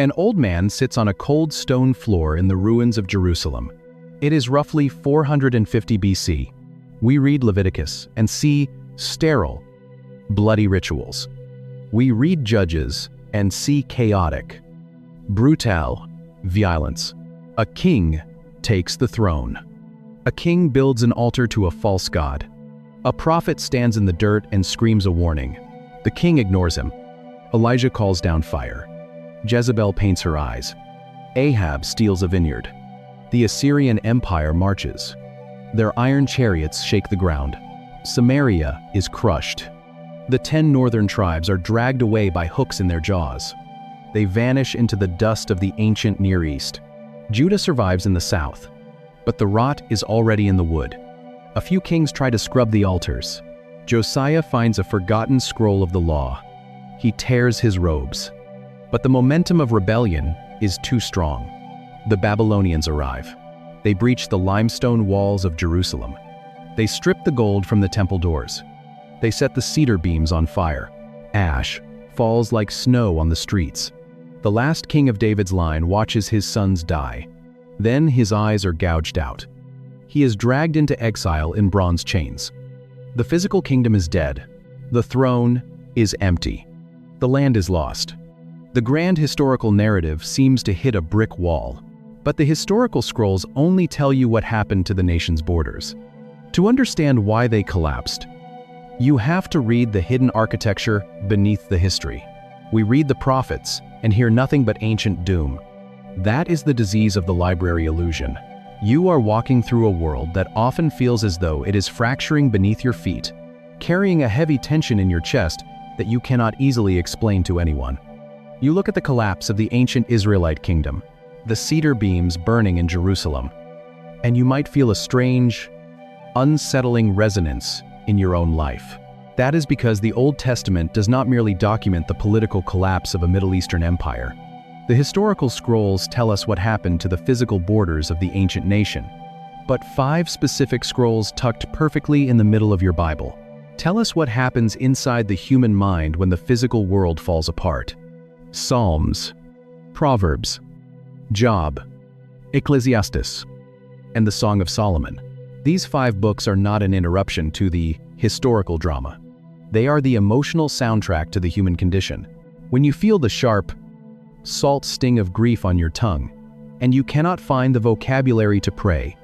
An old man sits on a cold stone floor in the ruins of Jerusalem. It is roughly 450 BC. We read Leviticus and see sterile, bloody rituals. We read Judges and see chaotic, brutal violence. A king takes the throne. A king builds an altar to a false god. A prophet stands in the dirt and screams a warning. The king ignores him. Elijah calls down fire. Jezebel paints her eyes. Ahab steals a vineyard. The Assyrian Empire marches. Their iron chariots shake the ground. Samaria is crushed. The 10 northern tribes are dragged away by hooks in their jaws. They vanish into the dust of the ancient Near East. Judah survives in the south, but the rot is already in the wood. A few kings try to scrub the altars. Josiah finds a forgotten scroll of the law. He tears his robes. But the momentum of rebellion is too strong. The Babylonians arrive. They breach the limestone walls of Jerusalem. They strip the gold from the temple doors. They set the cedar beams on fire. Ash falls like snow on the streets. The last king of David's line watches his sons die. Then his eyes are gouged out. He is dragged into exile in bronze chains. The physical kingdom is dead. The throne is empty. The land is lost. The grand historical narrative seems to hit a brick wall. But the historical scrolls only tell you what happened to the nation's borders. To understand why they collapsed, you have to read the hidden architecture beneath the history. We read the prophets and hear nothing but ancient doom. That is the disease of the library illusion. You are walking through a world that often feels as though it is fracturing beneath your feet, carrying a heavy tension in your chest that you cannot easily explain to anyone. You look at the collapse of the ancient Israelite kingdom, the cedar beams burning in Jerusalem, and you might feel a strange, unsettling resonance in your own life. That is because the Old Testament does not merely document the political collapse of a Middle Eastern empire. The historical scrolls tell us what happened to the physical borders of the ancient nation. But 5 specific scrolls tucked perfectly in the middle of your Bible tell us what happens inside the human mind when the physical world falls apart. Psalms, Proverbs, Job, Ecclesiastes, and the Song of Solomon. These 5 books are not an interruption to the historical drama. They are the emotional soundtrack to the human condition. When you feel the sharp, salt sting of grief on your tongue, and you cannot find the vocabulary to pray,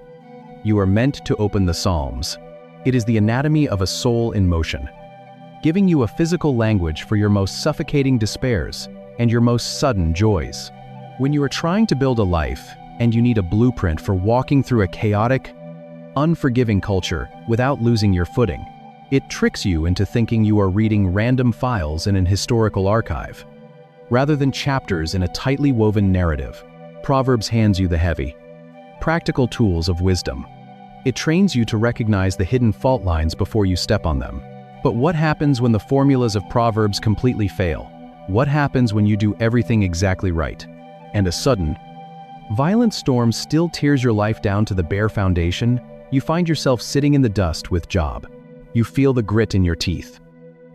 you are meant to open the Psalms. It is the anatomy of a soul in motion, giving you a physical language for your most suffocating despairs and your most sudden joys. When you are trying to build a life and you need a blueprint for walking through a chaotic, unforgiving culture without losing your footing, it tricks you into thinking you are reading random files in an historical archive. Rather than chapters in a tightly woven narrative, Proverbs hands you the heavy, practical tools of wisdom. It trains you to recognize the hidden fault lines before you step on them. But what happens when the formulas of Proverbs completely fail? What happens when you do everything exactly right, and a sudden, violent storm still tears your life down to the bare foundation? You find yourself sitting in the dust with Job. You feel the grit in your teeth,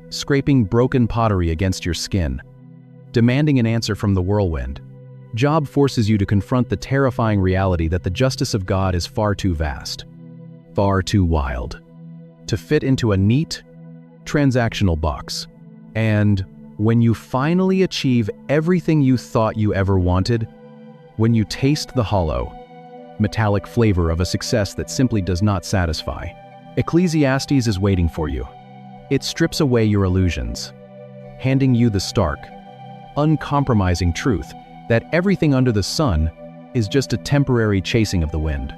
scraping broken pottery against your skin, demanding an answer from the whirlwind. Job forces you to confront the terrifying reality that the justice of God is far too vast, far too wild, to fit into a neat, transactional box. And when you finally achieve everything you thought you ever wanted, when you taste the hollow, metallic flavor of a success that simply does not satisfy, Ecclesiastes is waiting for you. It strips away your illusions, handing you the stark, uncompromising truth that everything under the sun is just a temporary chasing of the wind.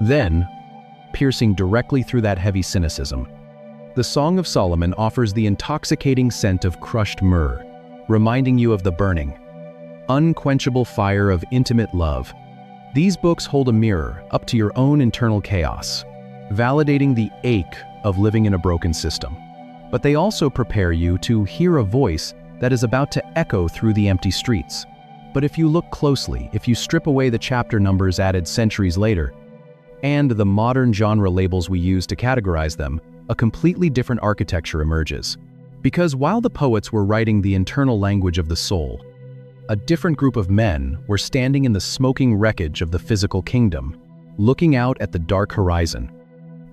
Then, piercing directly through that heavy cynicism, the Song of Solomon offers the intoxicating scent of crushed myrrh, reminding you of the burning, unquenchable fire of intimate love. These books hold a mirror up to your own internal chaos, validating the ache of living in a broken system. But they also prepare you to hear a voice that is about to echo through the empty streets. But if you look closely, if you strip away the chapter numbers added centuries later, and the modern genre labels we use to categorize them, a completely different architecture emerges. Because while the poets were writing the internal language of the soul, A different group of men were standing in the smoking wreckage of the physical kingdom, looking out at the dark horizon,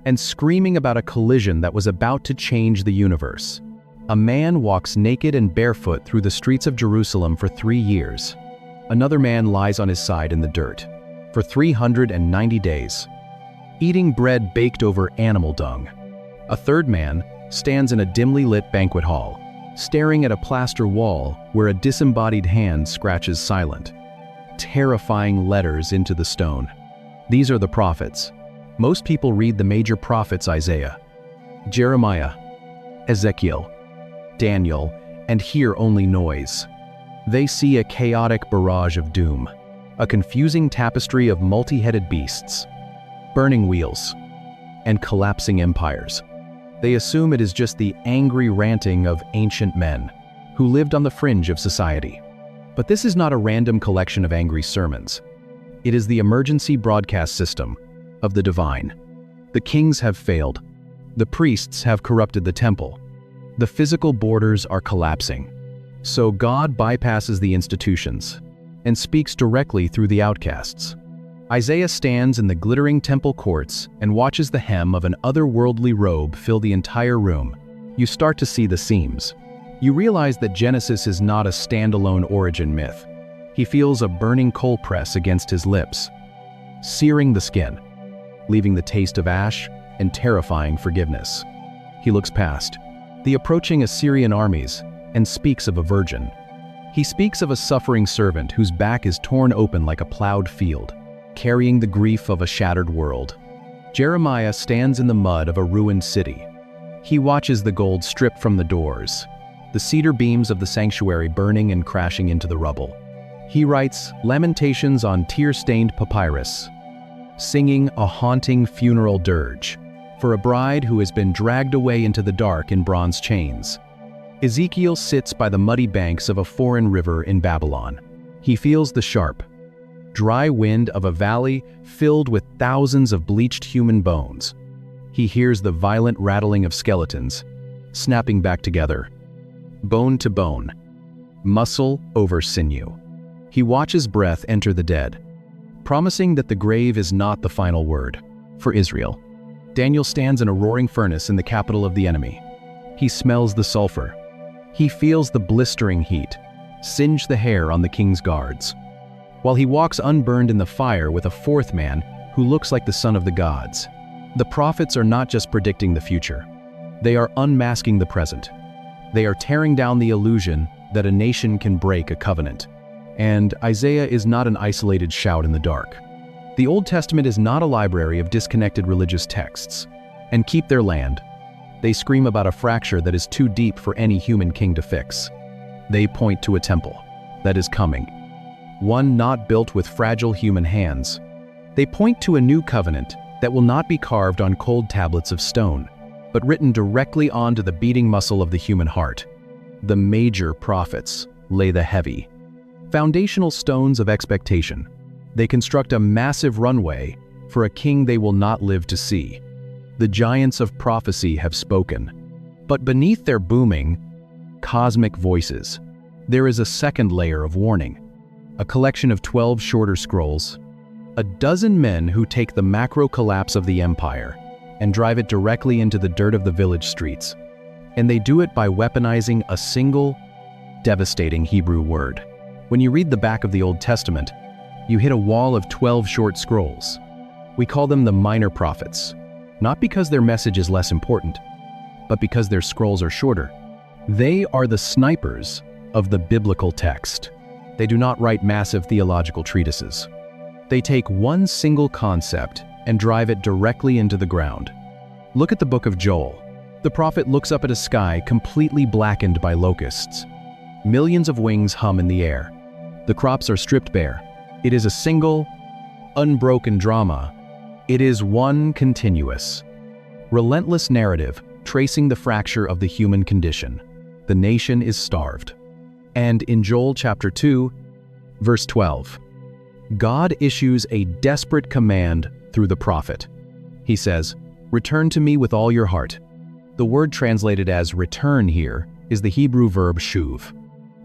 and screaming about a collision that was about to change the universe. A man walks naked and barefoot through the streets of Jerusalem for 3 years. Another man lies on his side in the dirt for 390 days, eating bread baked over animal dung. A third man stands in a dimly lit banquet hall, staring at a plaster wall where a disembodied hand scratches silent, terrifying letters into the stone. These are the prophets. Most people read the major prophets: Isaiah, Jeremiah, Ezekiel, Daniel, and hear only noise. They see a chaotic barrage of doom, a confusing tapestry of multi-headed beasts, burning wheels, and collapsing empires. They assume it is just the angry ranting of ancient men who lived on the fringe of society. But this is not a random collection of angry sermons. It is the emergency broadcast system of the divine. The kings have failed. The priests have corrupted the temple. The physical borders are collapsing. So God bypasses the institutions and speaks directly through the outcasts. Isaiah stands in the glittering temple courts and watches the hem of an otherworldly robe fill the entire room. You start to see the seams. You realize that Genesis is not a standalone origin myth. He feels a burning coal press against his lips, searing the skin, leaving the taste of ash and terrifying forgiveness. He looks past the approaching Assyrian armies and speaks of a virgin. He speaks of a suffering servant whose back is torn open like a plowed field, carrying the grief of a shattered world. Jeremiah stands in the mud of a ruined city. He watches the gold stripped from the doors, the cedar beams of the sanctuary burning and crashing into the rubble. He writes lamentations on tear-stained papyrus, singing a haunting funeral dirge for a bride who has been dragged away into the dark in bronze chains. Ezekiel sits by the muddy banks of a foreign river in Babylon. He feels the sharp, dry wind of a valley filled with thousands of bleached human bones. He hears the violent rattling of skeletons, snapping back together, bone to bone, muscle over sinew. He watches breath enter the dead, promising that the grave is not the final word for Israel. Daniel stands in a roaring furnace in the capital of the enemy. He smells the sulfur. He feels the blistering heat singe the hair on the king's guards, while he walks unburned in the fire with a fourth man who looks like the son of the gods. The prophets are not just predicting the future. They are unmasking the present. They are tearing down the illusion that a nation can break a covenant. And Isaiah is not an isolated shout in the dark. The Old Testament is not a library of disconnected religious texts. And keep their land. They scream about a fracture that is too deep for any human king to fix. They point to a temple that is coming, one not built with fragile human hands. They point to a new covenant that will not be carved on cold tablets of stone, but written directly onto the beating muscle of the human heart. The major prophets lay the heavy, foundational stones of expectation. They construct a massive runway for a king they will not live to see. The giants of prophecy have spoken. But beneath their booming, cosmic voices, there is a second layer of warning. A collection of 12 shorter scrolls. A dozen men who take the macro collapse of the empire and drive it directly into the dirt of the village streets. And they do it by weaponizing a single, devastating Hebrew word. When you read the back of the Old Testament, you hit a wall of 12 short scrolls. We call them the minor prophets, not because their message is less important, but because their scrolls are shorter. They are the snipers of the biblical text. They do not write massive theological treatises. They take one single concept and drive it directly into the ground. Look at the book of Joel. The prophet looks up at a sky completely blackened by locusts. Millions of wings hum in the air. The crops are stripped bare. It is a single, unbroken drama. It is one continuous, relentless narrative tracing the fracture of the human condition. The nation is starved. And in Joel chapter 2, verse 12, God issues a desperate command through the prophet. He says, "Return to me with all your heart." The word translated as return here is the Hebrew verb shuv.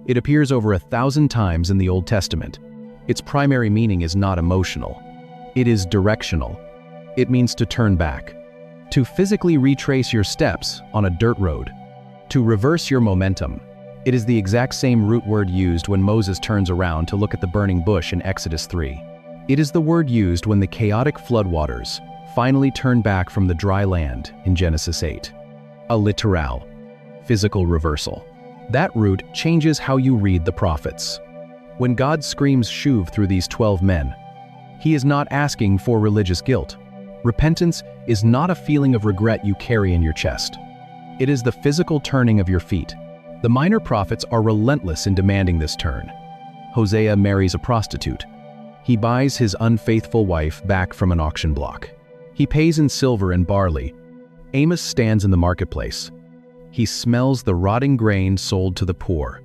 It appears over 1,000 times in the Old Testament. Its primary meaning is not emotional. It is directional. It means to turn back, to physically retrace your steps on a dirt road, to reverse your momentum. It is the exact same root word used when Moses turns around to look at the burning bush in Exodus 3. It is the word used when the chaotic floodwaters finally turn back from the dry land in Genesis 8. A literal, physical reversal. That root changes how you read the prophets. When God screams shuv through these 12 men, he is not asking for religious guilt. Repentance is not a feeling of regret you carry in your chest. It is the physical turning of your feet. The minor prophets are relentless in demanding this turn. Hosea marries a prostitute. He buys his unfaithful wife back from an auction block. He pays in silver and barley. Amos stands in the marketplace. He smells the rotting grain sold to the poor.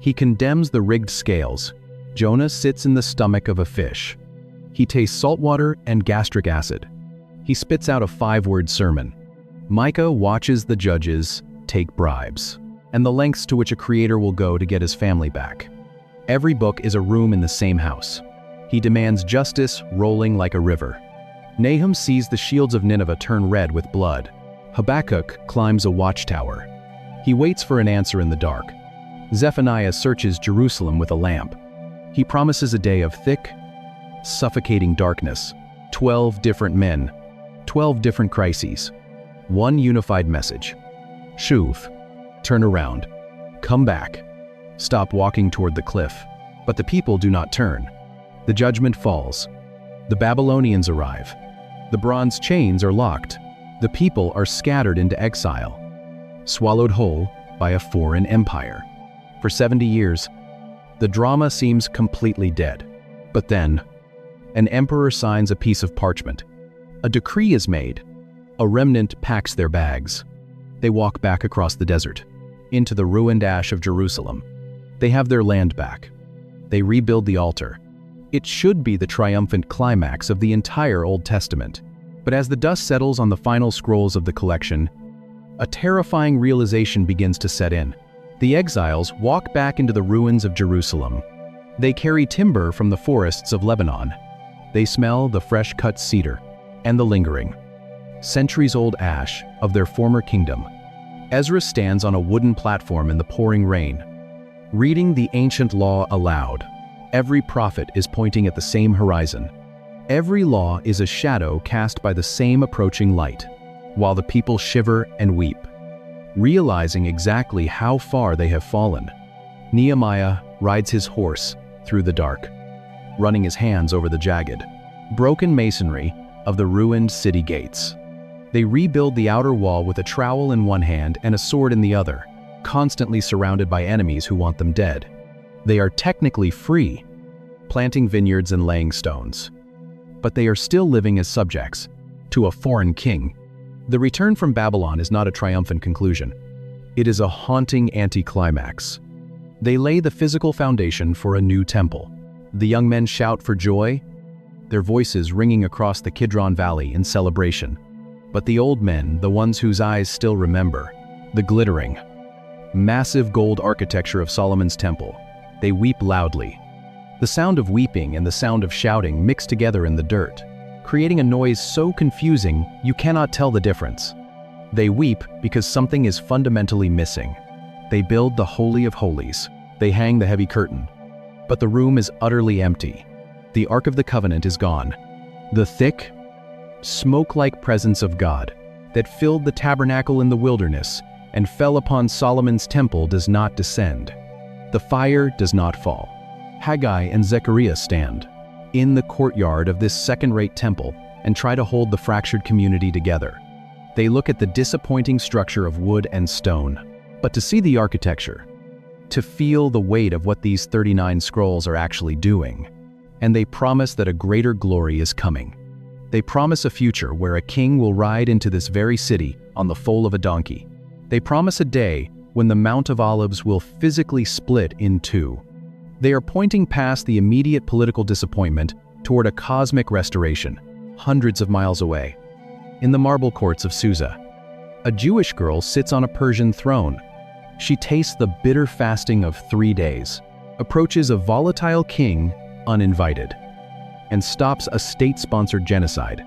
He condemns the rigged scales. Jonah sits in the stomach of a fish. He tastes salt water and gastric acid. He spits out a 5-word sermon. Micah watches the judges take bribes, and the lengths to which a creator will go to get his family back. Every book is a room in the same house. He demands justice rolling like a river. Nahum sees the shields of Nineveh turn red with blood. Habakkuk climbs a watchtower. He waits for an answer in the dark. Zephaniah searches Jerusalem with a lamp. He promises a day of thick, suffocating darkness. 12 different men, 12 different crises. One unified message. Shuv. Turn around. Come back. Stop walking toward the cliff. But the people do not turn. The judgment falls. The Babylonians arrive. The bronze chains are locked. The people are scattered into exile, swallowed whole by a foreign empire. For 70 years, the drama seems completely dead. But then, an emperor signs a piece of parchment. A decree is made. A remnant packs their bags. They walk back across the desert, into the ruined ash of Jerusalem. They have their land back. They rebuild the altar. It should be the triumphant climax of the entire Old Testament. But as the dust settles on the final scrolls of the collection, a terrifying realization begins to set in. The exiles walk back into the ruins of Jerusalem. They carry timber from the forests of Lebanon. They smell the fresh-cut cedar and the lingering, centuries-old ash of their former kingdom. Ezra stands on a wooden platform in the pouring rain, reading the ancient law aloud. Every prophet is pointing at the same horizon. Every law is a shadow cast by the same approaching light, while the people shiver and weep, realizing exactly how far they have fallen. Nehemiah rides his horse through the dark, running his hands over the jagged, broken masonry of the ruined city gates. They rebuild the outer wall with a trowel in one hand and a sword in the other, constantly surrounded by enemies who want them dead. They are technically free, planting vineyards and laying stones. But they are still living as subjects to a foreign king. The return from Babylon is not a triumphant conclusion. It is a haunting anticlimax. They lay the physical foundation for a new temple. The young men shout for joy, their voices ringing across the Kidron Valley in celebration. But the old men, the ones whose eyes still remember, the glittering, massive gold architecture of Solomon's temple, they weep loudly. The sound of weeping and the sound of shouting mix together in the dirt, creating a noise so confusing you cannot tell the difference. They weep because something is fundamentally missing. They build the Holy of Holies. They hang the heavy curtain. But the room is utterly empty. The Ark of the Covenant is gone. The thick, smoke-like presence of God that filled the tabernacle in the wilderness and fell upon Solomon's temple does not descend. The fire does not fall. Haggai and Zechariah stand in the courtyard of this second-rate temple and try to hold the fractured community together. They look at the disappointing structure of wood and stone. But to see the architecture, to feel the weight of what these 39 scrolls are actually doing, and they promise that a greater glory is coming. They promise a future where a king will ride into this very city on the foal of a donkey. They promise a day when the Mount of Olives will physically split in two. They are pointing past the immediate political disappointment toward a cosmic restoration, hundreds of miles away. In the marble courts of Susa, a Jewish girl sits on a Persian throne. She tastes the bitter fasting of 3 days, approaches a volatile king uninvited, and stops a state-sponsored genocide.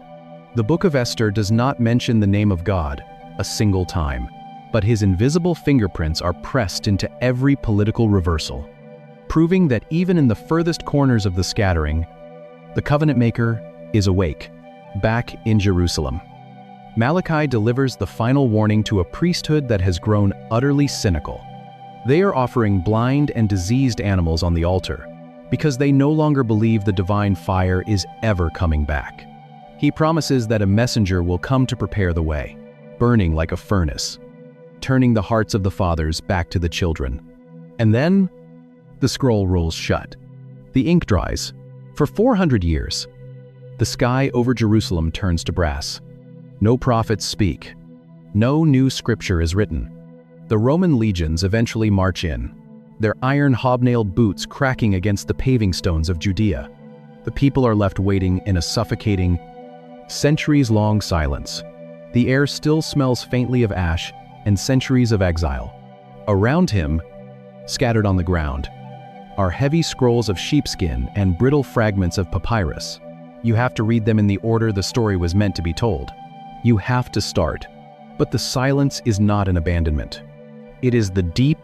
The Book of Esther does not mention the name of God a single time, but his invisible fingerprints are pressed into every political reversal, proving that even in the furthest corners of the scattering, the covenant maker is awake, back in Jerusalem. Malachi delivers the final warning to a priesthood that has grown utterly cynical. They are offering blind and diseased animals on the altar because they no longer believe the divine fire is ever coming back. He promises that a messenger will come to prepare the way, burning like a furnace, turning the hearts of the fathers back to the children. And then, the scroll rolls shut. The ink dries. For 400 years, the sky over Jerusalem turns to brass. No prophets speak. No new scripture is written. The Roman legions eventually march in, their iron hobnailed boots cracking against the paving stones of Judea. The people are left waiting in a suffocating, centuries-long silence. The air still smells faintly of ash and centuries of exile. Around him, scattered on the ground, are heavy scrolls of sheepskin and brittle fragments of papyrus. You have to read them in the order the story was meant to be told. You have to start. But the silence is not an abandonment. It is the deep,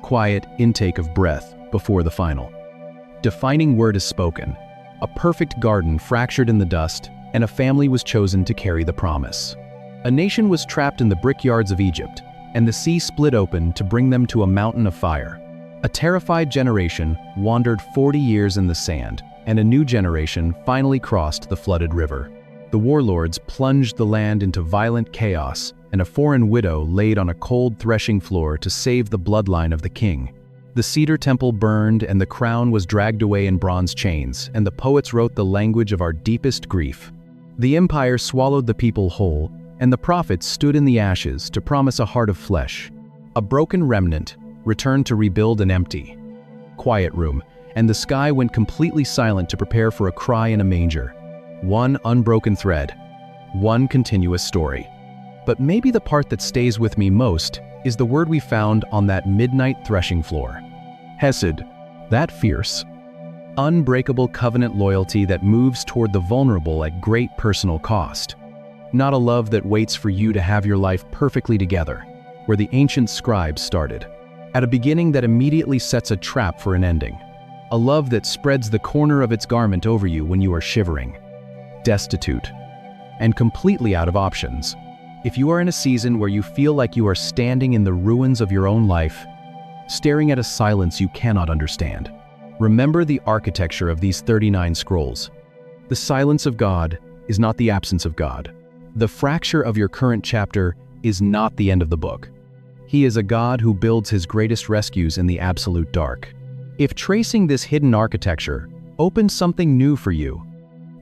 quiet intake of breath before the final. Defining word is spoken. A perfect garden fractured in the dust, and a family was chosen to carry the promise. A nation was trapped in the brickyards of Egypt, and the sea split open to bring them to a mountain of fire. A terrified generation wandered 40 years in the sand, and a new generation finally crossed the flooded river. The warlords plunged the land into violent chaos, and a foreign widow laid on a cold threshing floor to save the bloodline of the king. The cedar temple burned, and the crown was dragged away in bronze chains, and the poets wrote the language of our deepest grief. The empire swallowed the people whole, and the prophets stood in the ashes to promise a heart of flesh. A broken remnant returned to rebuild an empty, quiet room, and the sky went completely silent to prepare for a cry in a manger. One unbroken thread, one continuous story. But maybe the part that stays with me most is the word we found on that midnight threshing floor. Hesed, that fierce, unbreakable covenant loyalty that moves toward the vulnerable at great personal cost. Not a love that waits for you to have your life perfectly together, where the ancient scribes started. At a beginning that immediately sets a trap for an ending. A love that spreads the corner of its garment over you when you are shivering, destitute, and completely out of options. If you are in a season where you feel like you are standing in the ruins of your own life, staring at a silence you cannot understand, remember the architecture of these 39 scrolls. The silence of God is not the absence of God. The fracture of your current chapter is not the end of the book. He is a God who builds his greatest rescues in the absolute dark. If tracing this hidden architecture opens something new for you,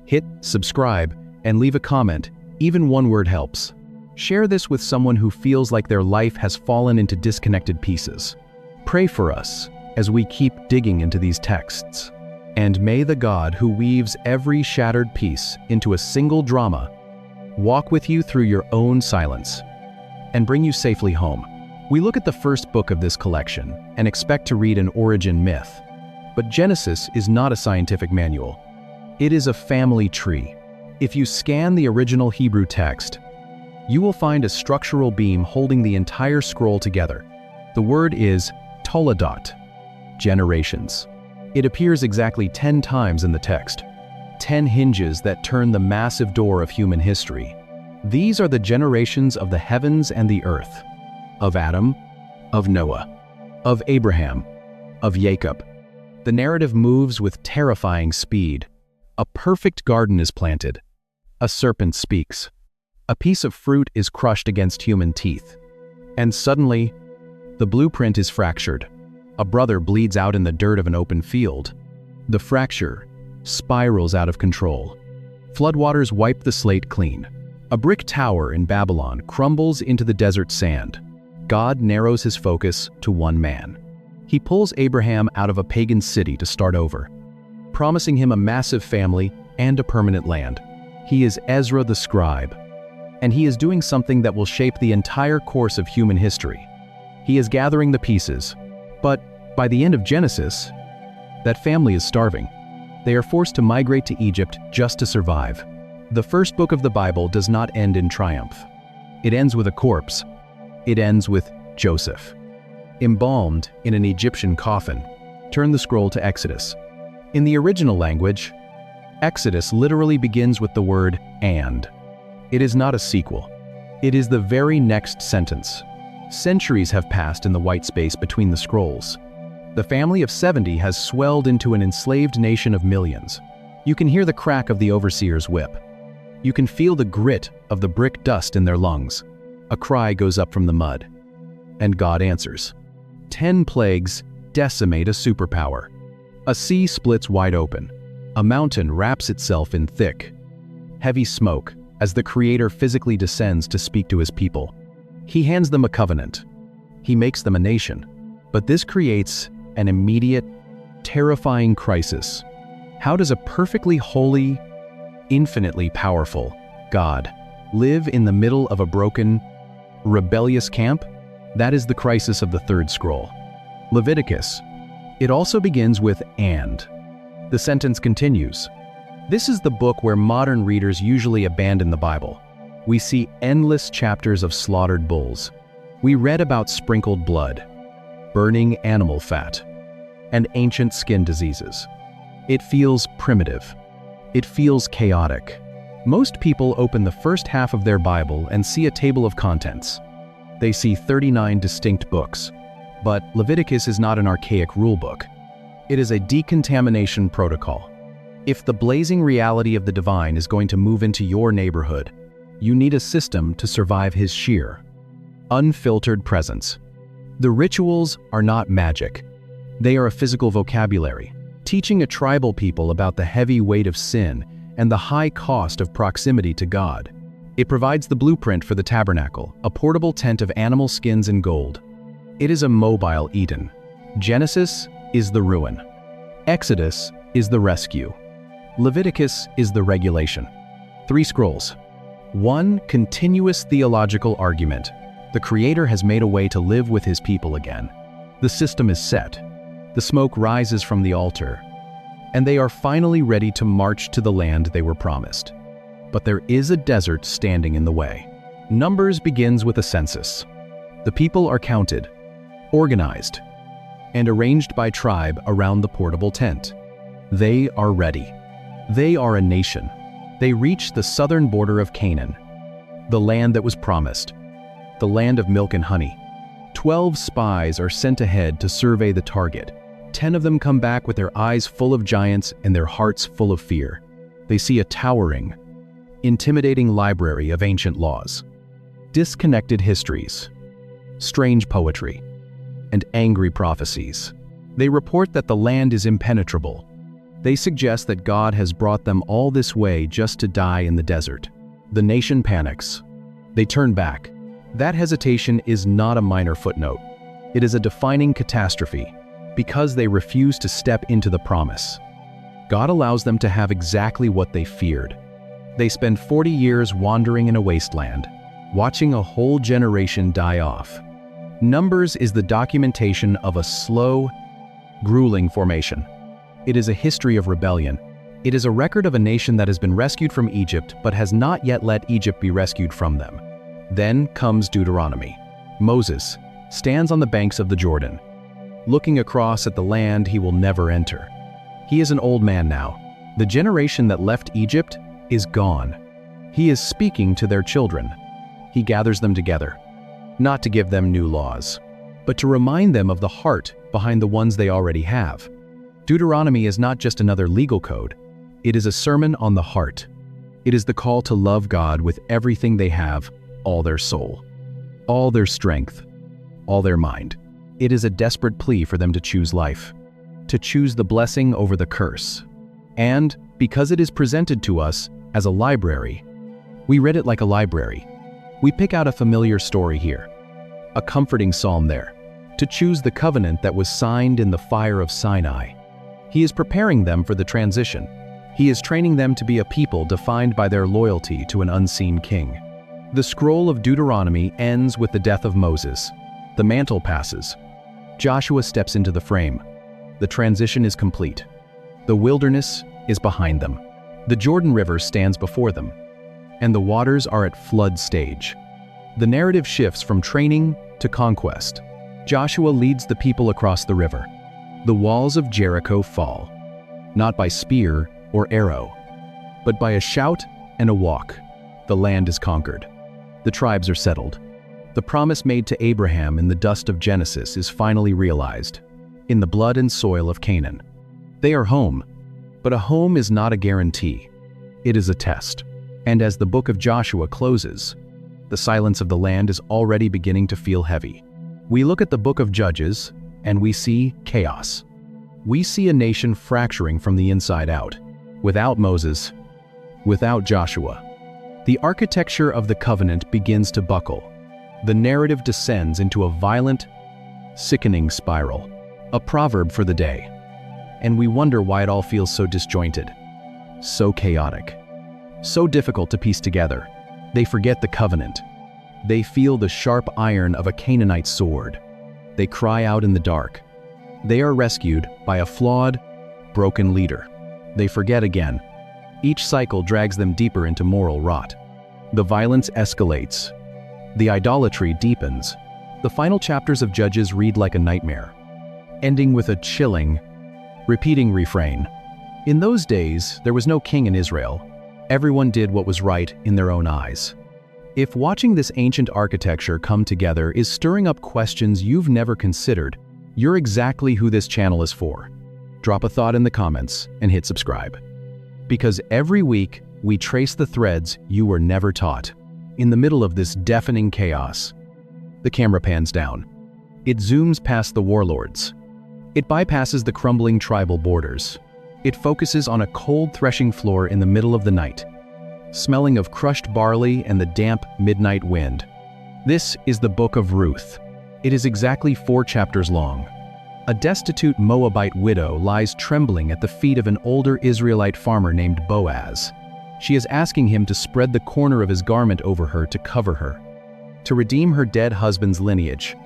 hit subscribe and leave a comment. Even one word helps. Share this with someone who feels like their life has fallen into disconnected pieces. Pray for us as we keep digging into these texts. And may the God who weaves every shattered piece into a single drama walk with you through your own silence and bring you safely home. We look at the first book of this collection and expect to read an origin myth. But Genesis is not a scientific manual. It is a family tree. If you scan the original Hebrew text, you will find a structural beam holding the entire scroll together. The word is toledot, generations. It appears exactly 10 times in the text. 10 hinges that turn the massive door of human history. These are the generations of the heavens and the earth, of Adam, of Noah, of Abraham, of Jacob. The narrative moves with terrifying speed. A perfect garden is planted. A serpent speaks. A piece of fruit is crushed against human teeth. And suddenly, the blueprint is fractured. A brother bleeds out in the dirt of an open field. The fracture spirals out of control. Floodwaters wipe the slate clean. A brick tower in Babylon crumbles into the desert sand. God narrows his focus to one man. He pulls Abraham out of a pagan city to start over, promising him a massive family and a permanent land. He is Ezra the scribe, and he is doing something that will shape the entire course of human history. He is gathering the pieces. But by the end of Genesis, that family is starving. They are forced to migrate to Egypt just to survive. The first book of the Bible does not end in triumph. It ends with a corpse. It ends with Joseph, embalmed in an Egyptian coffin. Turn the scroll to Exodus. In the original language, Exodus literally begins with the word "and." It is not a sequel. It is the very next sentence. Centuries have passed in the white space between the scrolls. The family of 70 has swelled into an enslaved nation of millions. You can hear the crack of the overseer's whip. You can feel the grit of the brick dust in their lungs. A cry goes up from the mud. And God answers. 10 plagues decimate a superpower. A sea splits wide open. A mountain wraps itself in thick, heavy smoke as the Creator physically descends to speak to his people. He hands them a covenant. He makes them a nation. But this creates an immediate, terrifying crisis. How does a perfectly holy, infinitely powerful God live in the middle of a broken, rebellious camp? That is the crisis of the third scroll. Leviticus. It also begins with "and." The sentence continues. This is the book where modern readers usually abandon the Bible. We see endless chapters of slaughtered bulls. We read about sprinkled blood, burning animal fat, and ancient skin diseases. It feels primitive. It feels chaotic. Most people open the first half of their Bible and see a table of contents. They see 39 distinct books. But Leviticus is not an archaic rulebook. It is a decontamination protocol. If the blazing reality of the divine is going to move into your neighborhood, you need a system to survive his sheer, unfiltered presence. The rituals are not magic. They are a physical vocabulary, teaching a tribal people about the heavy weight of sin and the high cost of proximity to God. It provides the blueprint for the tabernacle, a portable tent of animal skins and gold. It is a mobile Eden. Genesis is the ruin. Exodus is the rescue. Leviticus is the regulation. 3 scrolls. 1 continuous theological argument. The Creator has made a way to live with his people again. The system is set. The smoke rises from the altar. And they are finally ready to march to the land they were promised. But there is a desert standing in the way. Numbers begins with a census. The people are counted, organized, and arranged by tribe around the portable tent. They are ready. They are a nation. They reach the southern border of Canaan, the land that was promised, the land of milk and honey. 12 spies are sent ahead to survey the target. 10 of them come back with their eyes full of giants and their hearts full of fear. They see a towering, intimidating library of ancient laws, disconnected histories, strange poetry, and angry prophecies. They report that the land is impenetrable. They suggest that God has brought them all this way just to die in the desert. The nation panics. They turn back. That hesitation is not a minor footnote. It is a defining catastrophe because they refuse to step into the promise. God allows them to have exactly what they feared. They spend 40 years wandering in a wasteland, watching a whole generation die off. Numbers is the documentation of a slow, grueling formation. It is a history of rebellion. It is a record of a nation that has been rescued from Egypt but has not yet let Egypt be rescued from them. Then comes Deuteronomy. Moses stands on the banks of the Jordan, looking across at the land he will never enter. He is an old man now. The generation that left Egypt is gone. He is speaking to their children. He gathers them together, not to give them new laws, but to remind them of the heart behind the ones they already have. Deuteronomy is not just another legal code. It is a sermon on the heart. It is the call to love God with everything they have, all their soul, all their strength, all their mind. It is a desperate plea for them to choose life, to choose the blessing over the curse. And because it is presented to us as a library, we read it like a library. We pick out a familiar story here, a comforting psalm there, to choose the covenant that was signed in the fire of Sinai. He is preparing them for the transition. He is training them to be a people defined by their loyalty to an unseen king. The scroll of Deuteronomy ends with the death of Moses. The mantle passes. Joshua steps into the frame. The transition is complete. The wilderness is behind them. The Jordan River stands before them, and the waters are at flood stage. The narrative shifts from training to conquest. Joshua leads the people across the river. The walls of Jericho fall, not by spear or arrow, but by a shout and a walk. The land is conquered. The tribes are settled. The promise made to Abraham in the dust of Genesis is finally realized, in the blood and soil of Canaan. They are home, but a home is not a guarantee. It is a test. And as the book of Joshua closes, the silence of the land is already beginning to feel heavy. We look at the book of Judges, and we see chaos. We see a nation fracturing from the inside out, without Moses, without Joshua. The architecture of the covenant begins to buckle. The narrative descends into a violent, sickening spiral, a proverb for the day. And we wonder why it all feels so disjointed, so chaotic, so difficult to piece together. They forget the covenant. They feel the sharp iron of a Canaanite sword. They cry out in the dark. They are rescued by a flawed, broken leader. They forget again. Each cycle drags them deeper into moral rot. The violence escalates. The idolatry deepens. The final chapters of Judges read like a nightmare, ending with a chilling, repeating refrain. In those days, there was no king in Israel. Everyone did what was right in their own eyes. If watching this ancient architecture come together is stirring up questions you've never considered, you're exactly who this channel is for. Drop a thought in the comments and hit subscribe. Because every week, we trace the threads you were never taught. In the middle of this deafening chaos, the camera pans down. It zooms past the warlords. It bypasses the crumbling tribal borders. It focuses on a cold threshing floor in the middle of the night, smelling of crushed barley and the damp midnight wind. This is the Book of Ruth. It is exactly 4 chapters long. A destitute Moabite widow lies trembling at the feet of an older Israelite farmer named Boaz. She is asking him to spread the corner of his garment over her to cover her, to redeem her dead husband's lineage,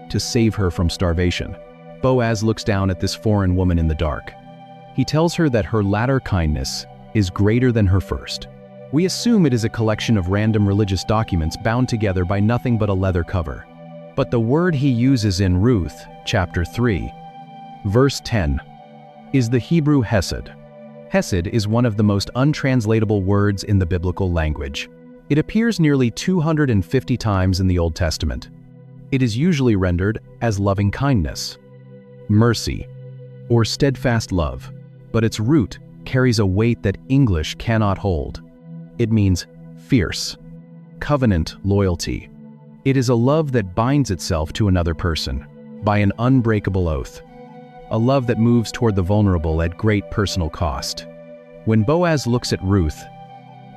to save her from starvation. Boaz looks down at this foreign woman in the dark. He tells her that her latter kindness is greater than her first. We assume it is a collection of random religious documents bound together by nothing but a leather cover. But the word he uses in Ruth, chapter 3, verse 10, is the Hebrew hesed. Hesed is one of the most untranslatable words in the biblical language. It appears nearly 250 times in the Old Testament. It is usually rendered as loving kindness, mercy, or steadfast love, but its root carries a weight that English cannot hold. It means fierce, covenant loyalty. It is a love that binds itself to another person by an unbreakable oath, a love that moves toward the vulnerable at great personal cost. When Boaz looks at Ruth,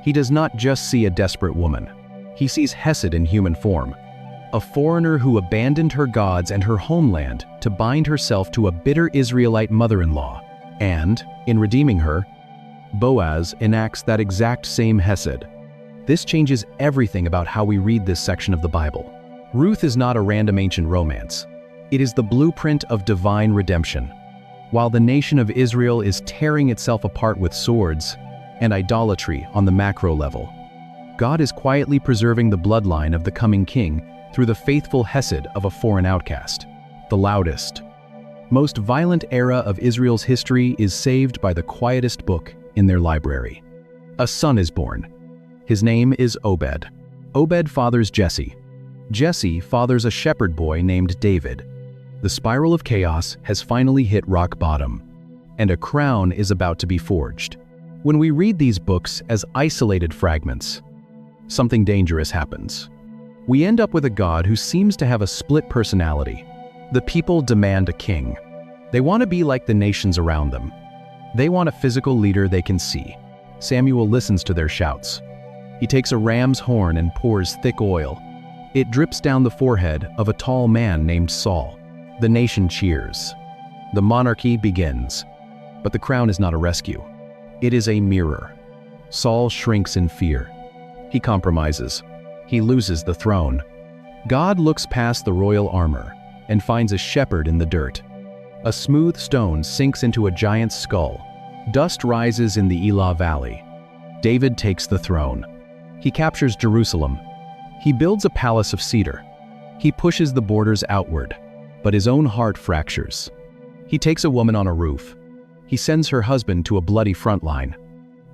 he does not just see a desperate woman. He sees Hesed in human form, a foreigner who abandoned her gods and her homeland to bind herself to a bitter Israelite mother-in-law. And, in redeeming her, Boaz enacts that exact same hesed. This changes everything about how we read this section of the Bible. Ruth is not a random ancient romance. It is the blueprint of divine redemption. While the nation of Israel is tearing itself apart with swords and idolatry on the macro level, God is quietly preserving the bloodline of the coming king through the faithful hesed of a foreign outcast. The loudest, most violent era of Israel's history is saved by the quietest book in their library. A son is born. His name is Obed. Obed fathers Jesse. Jesse fathers a shepherd boy named David. The spiral of chaos has finally hit rock bottom, and a crown is about to be forged. When we read these books as isolated fragments, something dangerous happens. We end up with a God who seems to have a split personality. The people demand a king. They want to be like the nations around them. They want a physical leader they can see. Samuel listens to their shouts. He takes a ram's horn and pours thick oil. It drips down the forehead of a tall man named Saul. The nation cheers. The monarchy begins. But the crown is not a rescue. It is a mirror. Saul shrinks in fear. He compromises. He loses the throne. God looks past the royal armor and finds a shepherd in the dirt. A smooth stone sinks into a giant's skull. Dust rises in the Elah Valley. David takes the throne. He captures Jerusalem. He builds a palace of cedar. He pushes the borders outward, but his own heart fractures. He takes a woman on a roof. He sends her husband to a bloody front line.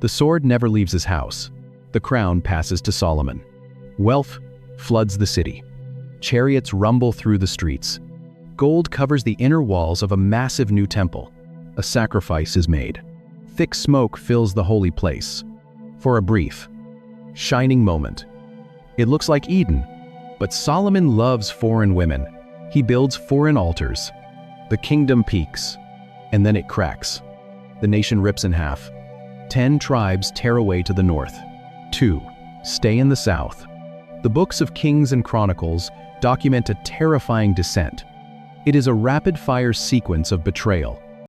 The sword never leaves his house. The crown passes to Solomon. Wealth floods the city. Chariots rumble through the streets. Gold covers the inner walls of a massive new temple. A sacrifice is made. Thick smoke fills the holy place. For a brief, shining moment. It looks like Eden, but Solomon loves foreign women. He builds foreign altars. The kingdom peaks, and then it cracks. The nation rips in half. 10 tribes tear away to the north. 2 stay in the south. The books of Kings and Chronicles document a terrifying descent. It is a rapid-fire sequence of betrayal.